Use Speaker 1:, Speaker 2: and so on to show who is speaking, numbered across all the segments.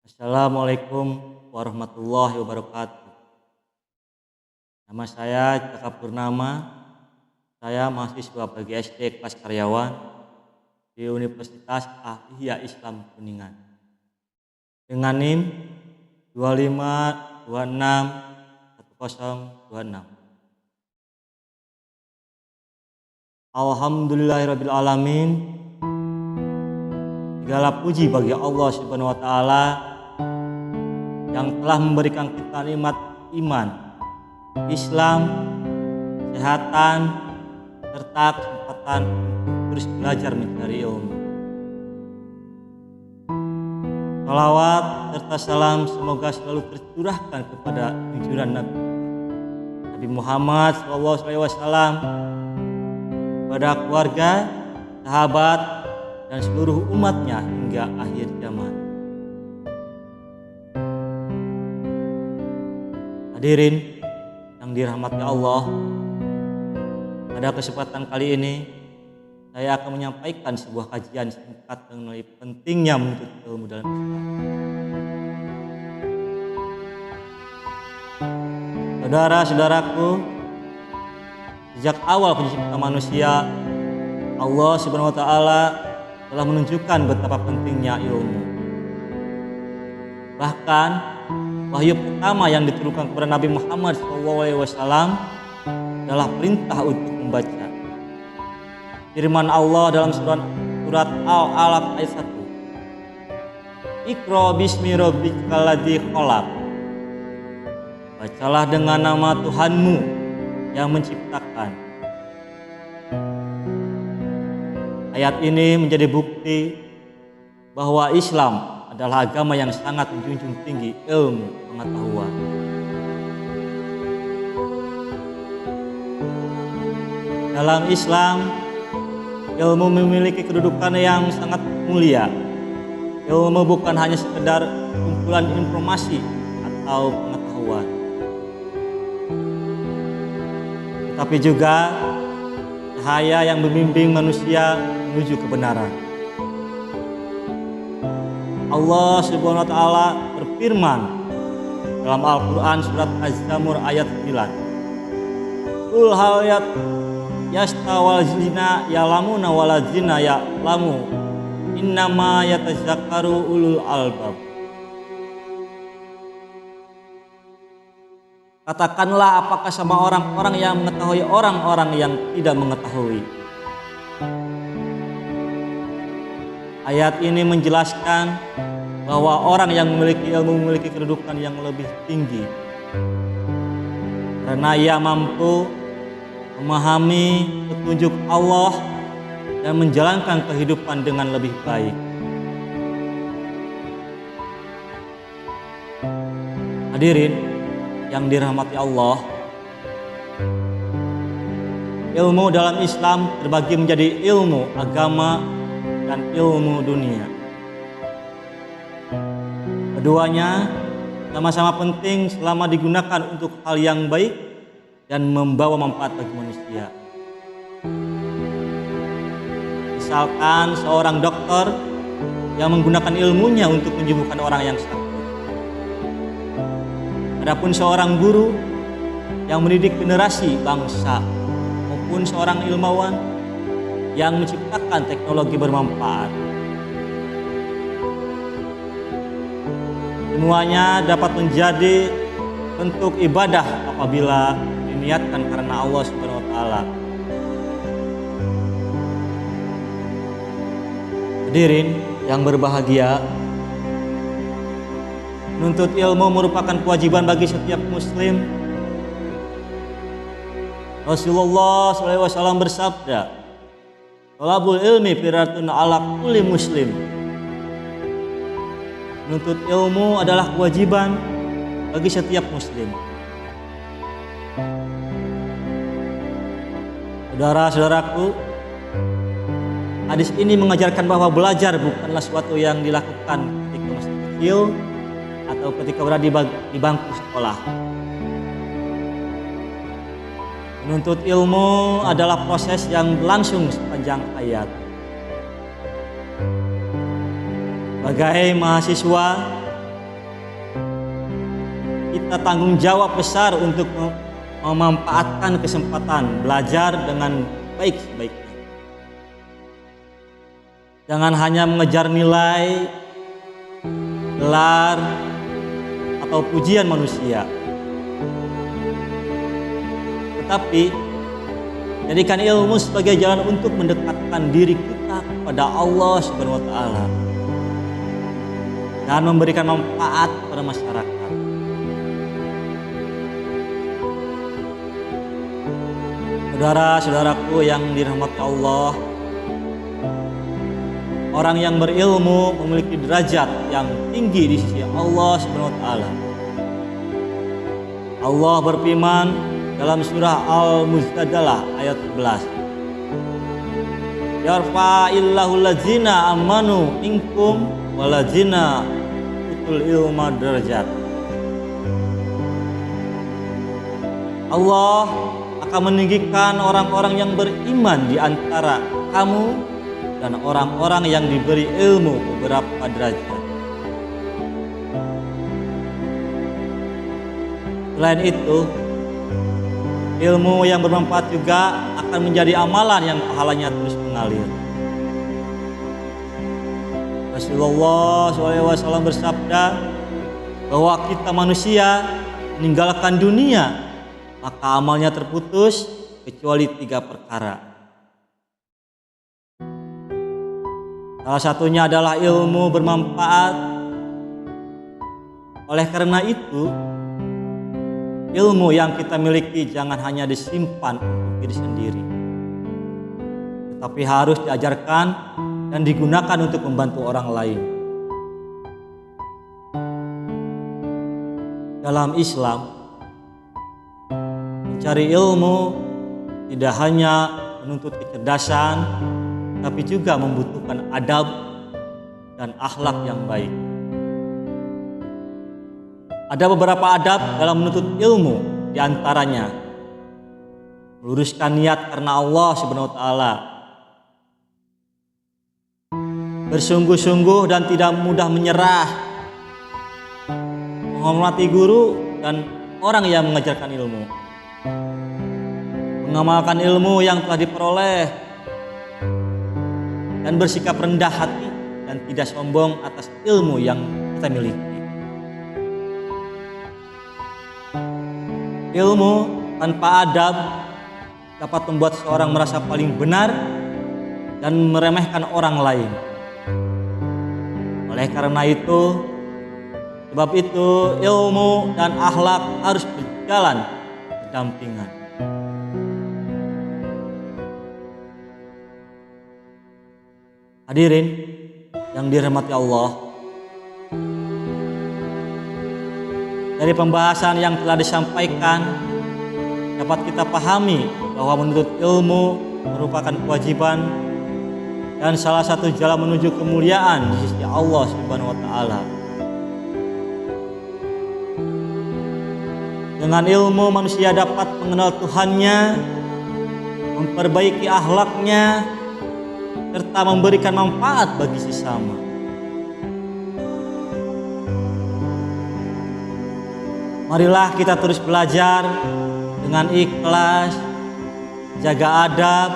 Speaker 1: Assalamualaikum warahmatullahi wabarakatuh. Nama saya Caka Purnama. Saya mahasiswa PGSD kelas karyawan di Universitas Ahliya Islam Kuningan. Dengan NIM 25261026. Alhamdulillahirabbil alamin. Segala puji bagi Allah Subhanahu wa taala yang telah memberikan kita nikmat iman, Islam, kesehatan, serta kesempatan untuk terus belajar mencari ilmu. Salawat serta salam semoga selalu tercurahkan kepada junjungan Nabi Muhammad SAW, kepada keluarga, sahabat, dan seluruh umatnya hingga akhir zaman. Hadirin yang dirahmati Allah, pada kesempatan kali ini saya akan menyampaikan sebuah kajian singkat mengenai pentingnya menuntut ilmu dalam Islam. Saudara-saudaraku, sejak awal penciptaan manusia, Allah Subhanahu wa taala telah menunjukkan betapa pentingnya ilmu. Bahkan wahyu pertama yang diturunkan kepada Nabi Muhammad SAW adalah perintah untuk membaca. Firman Allah dalam surat Al-Alaq ayat 1. Iqra bismi rabbikal ladzi khalaq. Bacalah dengan nama Tuhanmu yang menciptakan. Ayat ini menjadi bukti bahwa Islam adalah agama yang sangat menjunjung tinggi ilmu pengetahuan. Dalam Islam, ilmu memiliki kedudukan yang sangat mulia. Ilmu bukan hanya sekedar kumpulan informasi atau pengetahuan, tetapi juga cahaya yang membimbing manusia menuju kebenaran. Allah Subhanahu wa taala berfirman dalam Al-Qur'an surat Az-Zamur ayat 9. Qul hal yastawal zina ya'lamuna wal zina ya'lamu innama yatazakkaru ulul albab. Katakanlah, apakah sama orang-orang yang mengetahui orang-orang yang tidak mengetahui? Ayat ini menjelaskan bahwa orang yang memiliki ilmu memiliki kedudukan yang lebih tinggi karena ia mampu memahami petunjuk Allah dan menjalankan kehidupan dengan lebih baik. Hadirin yang dirahmati Allah, ilmu dalam Islam terbagi menjadi ilmu agama dan ilmu dunia. Keduanya sama-sama penting selama digunakan untuk hal yang baik dan membawa manfaat bagi manusia. Misalkan seorang dokter yang menggunakan ilmunya untuk menyembuhkan orang yang sakit. Adapun seorang guru yang mendidik generasi bangsa, maupun seorang ilmuwan yang menciptakan teknologi bermanfaat. Semuanya dapat menjadi bentuk ibadah apabila diniatkan karena Allah Subhanahu wa taala. Hadirin yang berbahagia, menuntut ilmu merupakan kewajiban bagi setiap muslim. Rasulullah SAW bersabda, "Thalabul ilmi firatun ala kulli muslim." Menuntut ilmu adalah kewajiban bagi setiap muslim. Saudara-saudaraku, hadis ini mengajarkan bahwa belajar bukanlah sesuatu yang dilakukan ketika masih kecil atau ketika berada di bangku sekolah. Menuntut ilmu adalah proses yang berlangsung sepanjang hayat. Sebagai mahasiswa kita tanggung jawab besar untuk memanfaatkan kesempatan belajar dengan baik sebaiknya. Jangan hanya mengejar nilai, gelar, atau pujian manusia, tetapi jadikan ilmu sebagai jalan untuk mendekatkan diri kita kepada Allah Subhanahu wa Ta'ala dan memberikan manfaat kepada masyarakat. Saudara-saudaraku yang dirahmati Allah, orang yang berilmu memiliki derajat yang tinggi di sisi Allah Subhanahu wa Ta'ala. Allah berfirman dalam surah Al-Mujadalah ayat 11. Yarfa'illahu allazina amanu minkum walazina utul ilma darajat. Allah akan meninggikan orang-orang yang beriman di antara kamu dan orang-orang yang diberi ilmu beberapa derajat. Selain itu, ilmu yang bermanfaat juga akan menjadi amalan yang pahalanya terus mengalir. Rasulullah SAW bersabda bahwa kita manusia meninggalkan dunia maka amalnya terputus kecuali 3 perkara. Salah satunya adalah ilmu bermanfaat. Oleh karena itu, ilmu yang kita miliki jangan hanya disimpan untuk diri sendiri, tetapi harus diajarkan dan digunakan untuk membantu orang lain. Dalam Islam, mencari ilmu tidak hanya menuntut kecerdasan, tapi juga membutuhkan adab dan akhlak yang baik. Ada beberapa adab dalam menuntut ilmu, di antaranya meluruskan niat karena Allah Subhanahu wa Ta'ala, bersungguh-sungguh dan tidak mudah menyerah, menghormati guru dan orang yang mengajarkan ilmu, mengamalkan ilmu yang telah diperoleh, dan bersikap rendah hati dan tidak sombong atas ilmu yang kita miliki. Ilmu tanpa adab dapat membuat seorang merasa paling benar dan meremehkan orang lain. Oleh karena itu, sebab itu ilmu dan akhlak harus berjalan berdampingan. Hadirin yang dirahmati Allah, dari pembahasan yang telah disampaikan dapat kita pahami bahwa menuntut ilmu merupakan kewajiban dan salah satu jalan menuju kemuliaan di sisi Allah Subhanahu wa Ta'ala. Dengan ilmu manusia dapat mengenal Tuhannya, memperbaiki akhlaknya, serta memberikan manfaat bagi sesama. Marilah kita terus belajar dengan ikhlas, jaga adab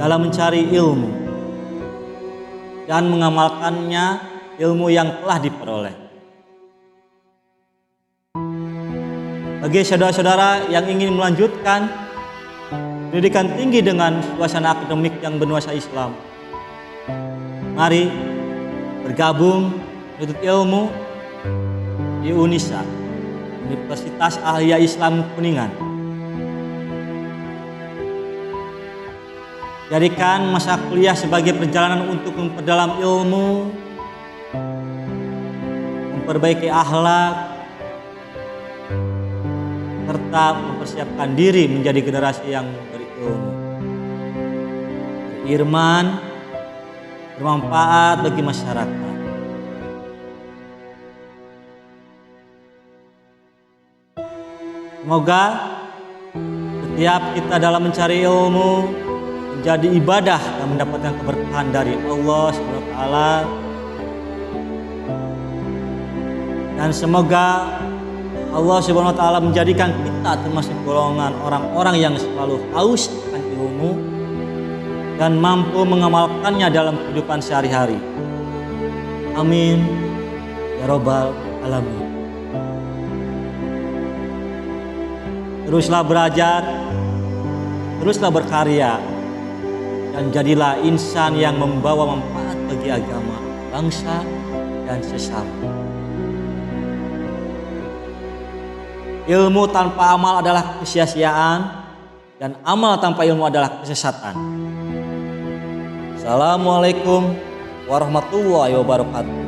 Speaker 1: dalam mencari ilmu dan mengamalkannya ilmu yang telah diperoleh. Bagi saudara-saudara yang ingin melanjutkan pendidikan tinggi dengan suasana akademik yang bernuansa Islam, mari bergabung menuntut ilmu di UNISA, Universitas Ahliya Islam Kuningan. Jadikan masa kuliah sebagai perjalanan untuk memperdalam ilmu, memperbaiki akhlak, serta mempersiapkan diri menjadi generasi yang berilmu, beriman, bermanfaat bagi masyarakat. Semoga setiap kita dalam mencari ilmu menjadi ibadah dan mendapatkan keberkahan dari Allah SWT, dan semoga Allah Subhanahu wa taala menjadikan kita termasuk golongan orang-orang yang selalu haus akan ilmu dan mampu mengamalkannya dalam kehidupan sehari-hari. Amin ya robbal alamin. Teruslah belajar, teruslah berkarya, dan jadilah insan yang membawa manfaat bagi agama, bangsa, dan sesama. Ilmu tanpa amal adalah kesia-siaan, dan amal tanpa ilmu adalah kesesatan. Assalamualaikum warahmatullahi wabarakatuh.